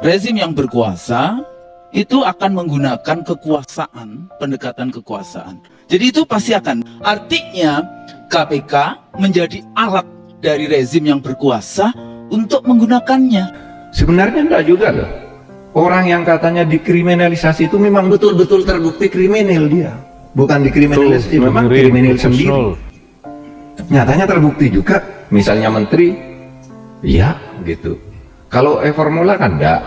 rezim yang berkuasa itu akan menggunakan kekuasaan, pendekatan kekuasaan. Jadi itu pasti akan. Artinya KPK menjadi alat dari rezim yang berkuasa untuk menggunakannya. Sebenarnya enggak juga loh. Orang yang katanya dikriminalisasi itu memang betul-betul terbukti kriminal dia. Bukan dikriminalisasi, memang kriminal sendiri. Nyatanya terbukti juga, misalnya menteri, iya gitu. Kalau formula kan enggak.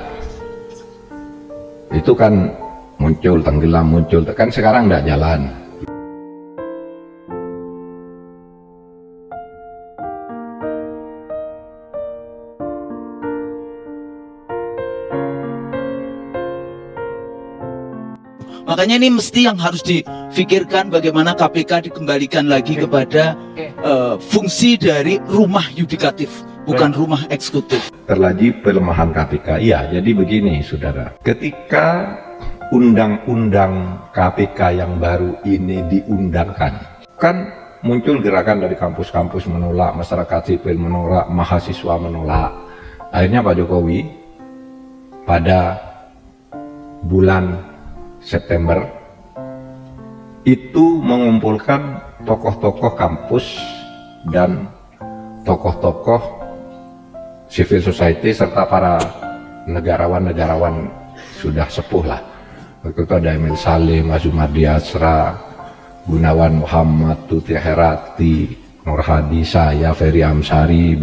Itu kan muncul, tenggelam, muncul, kan sekarang enggak jalan. Makanya ini mesti yang harus difikirkan bagaimana KPK dikembalikan lagi kepada fungsi dari rumah yudikatif, bukan rumah eksekutif. Terjadi pelemahan KPK. Iya, jadi begini saudara. Ketika undang-undang KPK yang baru ini diundangkan, kan muncul gerakan dari kampus-kampus menolak, masyarakat sipil menolak, mahasiswa menolak. Akhirnya Pak Jokowi pada bulan September itu mengumpulkan tokoh-tokoh kampus dan tokoh-tokoh civil society serta para negarawan-negarawan sudah sepuh lah. Waktu itu ada Emil Salim, Azumardi Asra, Gunawan Muhammad, Tuti Herati, Nur Hadi, saya, Ferry Amsari,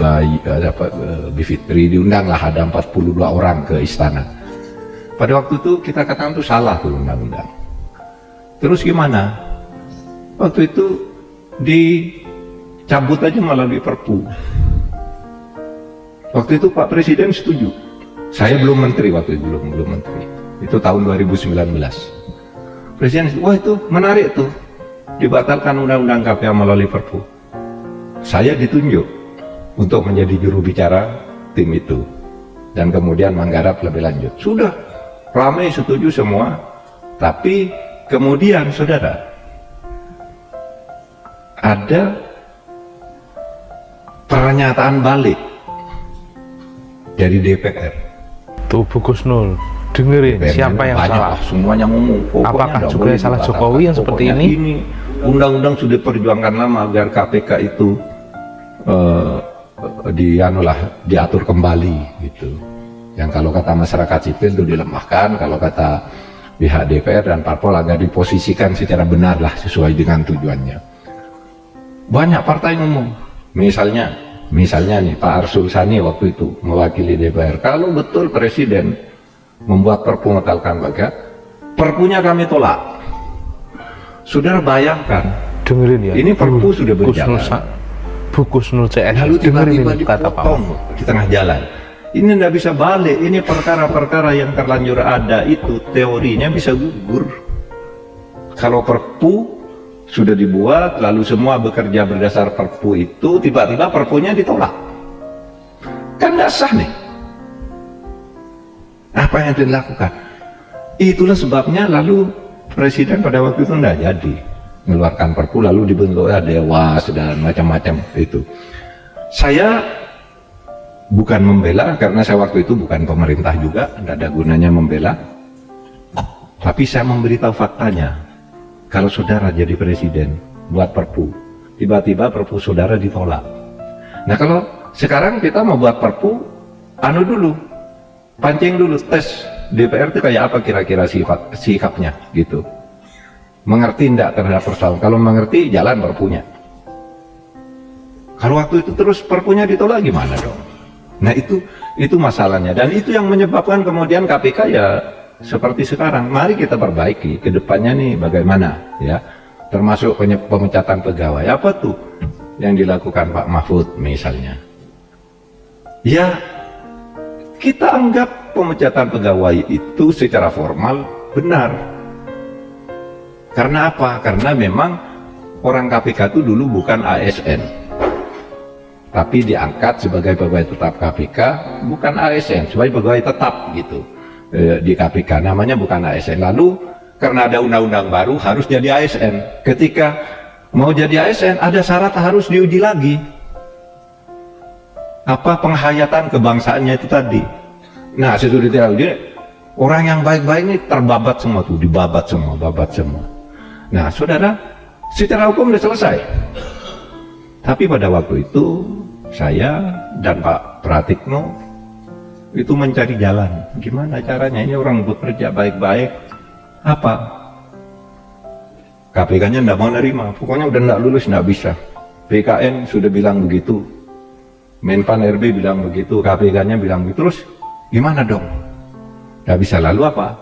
Bivitri, diundanglah ada 42 orang ke istana. Pada waktu itu kita katakan itu salah tuh undang-undang. Terus gimana? Waktu itu dicabut aja melalui Perpu. Waktu itu Pak Presiden setuju. Saya belum menteri waktu itu, belum menteri. Itu tahun 2019. Presiden setuju, wah itu menarik tuh. Dibatalkan undang-undang KPK melalui Perpu. Saya ditunjuk untuk menjadi juru bicara tim itu. Dan kemudian menggarap lebih lanjut. Sudah. Ramai setuju semua, tapi kemudian saudara ada pernyataan balik dari DPR. Tuh Bu Gusnul, dengerin DPR siapa yang salah. Semuanya ngomong. Apakah juga salah Jokowi yang seperti ini? Undang-undang sudah diperjuangkan lama agar KPK itu diatur kembali gitu. Yang kalau kata masyarakat sipil itu dilemahkan, kalau kata pihak DPR dan parpol agar diposisikan secara benar lah sesuai dengan tujuannya. Banyak partai ngomong, misalnya nih Pak Arsul Sani waktu itu mewakili DPR, kalau betul Presiden membuat Perpu membatalkan KPK, Perpunya kami tolak. Saudara bayangkan, dengerin ya, ini Perpu sudah berjalan, Bu Gusnul CS, lalu tiba-tiba kata Pak dipotong di tengah jalan. Ini tidak bisa balik, ini perkara-perkara yang terlanjur ada itu teorinya bisa gugur. Kalau Perpu sudah dibuat, lalu semua bekerja berdasar Perpu itu, tiba-tiba Perpunya ditolak. Kan tidak sah nih. Apa yang dilakukan? Itulah sebabnya lalu Presiden pada waktu itu tidak jadi mengeluarkan Perpu, lalu dibentuknya Dewas dan macam-macam itu. Saya bukan membela, karena saya waktu itu bukan pemerintah juga, tidak ada gunanya membela. Tapi saya memberitahu faktanya. Kalau saudara jadi presiden, buat Perpu, tiba-tiba Perpu saudara ditolak. Nah kalau sekarang kita mau buat Perpu, dulu, pancing dulu, tes DPR itu kayak apa kira-kira sikapnya gitu. Mengerti tidak terhadap persoalan? Kalau mengerti, jalan Perpunya. Kalau waktu itu terus Perpunya ditolak, gimana dong? Nah itu masalahnya, dan itu yang menyebabkan kemudian KPK ya seperti sekarang. Mari kita perbaiki ke depannya nih bagaimana ya, termasuk pemecatan pegawai. Apa tuh yang dilakukan Pak Mahfud misalnya? Ya kita anggap pemecatan pegawai itu secara formal benar. Karena apa? Karena memang orang KPK itu dulu bukan ASN, tapi diangkat sebagai pegawai tetap KPK, bukan ASN, sebagai pegawai tetap gitu di KPK, namanya bukan ASN. Lalu karena ada undang-undang baru harus jadi ASN. Ketika mau jadi ASN ada syarat harus diuji lagi. Apa penghayatan kebangsaannya itu tadi, Nah sesudah tidak jadi orang yang baik-baik ini terbabat semua tuh, dibabat semua, babat semua. Nah saudara, secara hukum sudah selesai. Tapi pada waktu itu saya dan Pak Pratikno itu mencari jalan. Gimana caranya ini orang bekerja baik-baik, apa? KPK-nya tidak mau nerima, pokoknya udah tidak lulus, tidak bisa. BKN sudah bilang begitu, Menpan RB bilang begitu, KPK-nya bilang begitu, terus gimana dong? Tidak bisa, lalu apa?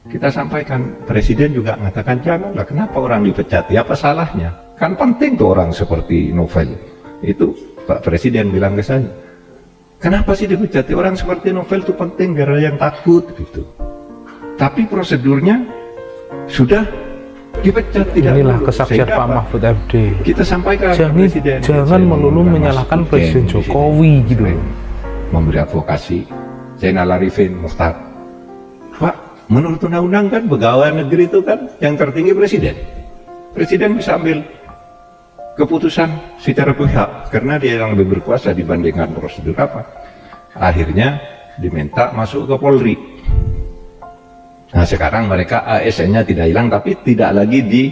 Kita sampaikan, Presiden juga mengatakan janganlah, kenapa orang dipecat? Ya apa salahnya? Kan penting tuh orang seperti Novel. Itu Pak Presiden bilang ke saya, kenapa sih dipecat? Orang seperti Novel itu penting, biar ada yang takut gitu. Tapi prosedurnya sudah dipecat, tidak. Inilah kesaksian Pak Mahfud MD. Kita sampaikan Presiden, jangan melulu menyalahkan Presiden Jokowi gitu. Memberi advokasi. Zainal Arifin Mukhtar, Pak, menurut undang-undang kan pegawai negeri itu kan yang tertinggi Presiden. Presiden bisa ambil keputusan secara pihak karena dia yang lebih berkuasa dibandingkan prosedur apa. Akhirnya diminta masuk ke Polri. Nah sekarang mereka ASN-nya tidak hilang tapi tidak lagi di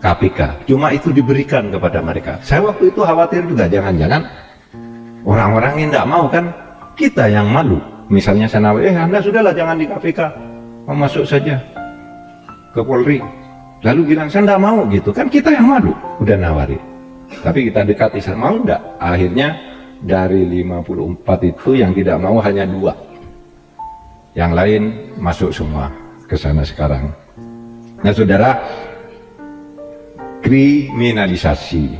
KPK. Cuma itu diberikan kepada mereka. Saya waktu itu khawatir juga jangan-jangan orang-orang yang tidak mau kan kita yang malu. Misalnya saya nawari, Anda sudahlah jangan di KPK, mau masuk saja ke Polri. Lalu bilang saya tidak mau gitu, kan kita yang malu, udah nawari. Tapi kita dekati, saya mau enggak? Akhirnya dari 54 itu yang tidak mau hanya 2. Yang lain masuk semua ke sana sekarang. Nah saudara, kriminalisasi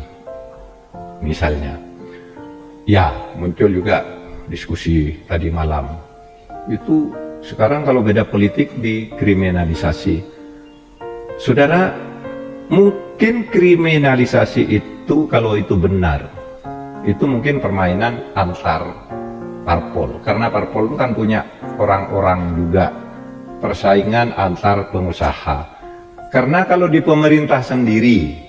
misalnya. Ya, muncul juga diskusi tadi malam. Itu sekarang kalau beda politik dikriminalisasi. Saudara, mungkin kriminalisasi itu kalau itu benar, itu mungkin permainan antar parpol. Karena parpol itu kan punya orang-orang juga, persaingan antar pengusaha. Karena kalau di pemerintah sendiri,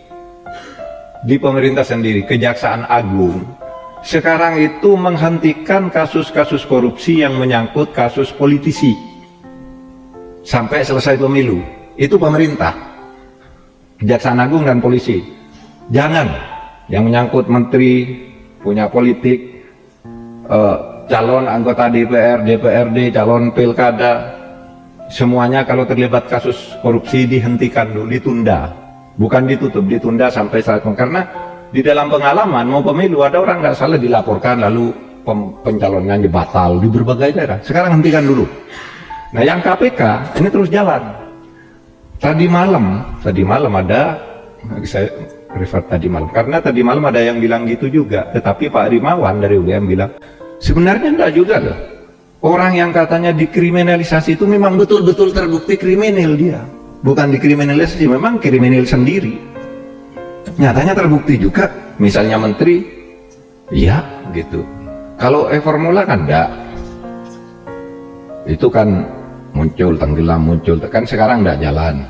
Kejaksaan Agung sekarang itu menghentikan kasus-kasus korupsi yang menyangkut kasus politisi sampai selesai pemilu. Itu pemerintah, Kejaksaan Agung dan polisi. Jangan yang menyangkut menteri punya politik, calon anggota DPR, DPRD, calon pilkada, semuanya kalau terlibat kasus korupsi dihentikan dulu, ditunda, bukan ditutup, ditunda sampai saat itu. Karena di dalam pengalaman mau pemilu ada orang nggak salah dilaporkan lalu pencalonannya batal di berbagai daerah. Sekarang hentikan dulu. Nah yang KPK ini terus jalan. Tadi malam ada, saya refer tadi malam karena tadi malam ada yang bilang gitu juga. Tetapi Pak Rimawan dari UGM bilang sebenarnya enggak juga loh. Orang yang katanya dikriminalisasi itu memang betul-betul terbukti kriminal dia. Bukan dikriminalisasi, memang kriminal sendiri. Nyatanya terbukti juga, misalnya menteri, iya gitu. Kalau formula kan enggak. Itu kan muncul, tenggelam, muncul, kan sekarang enggak jalan.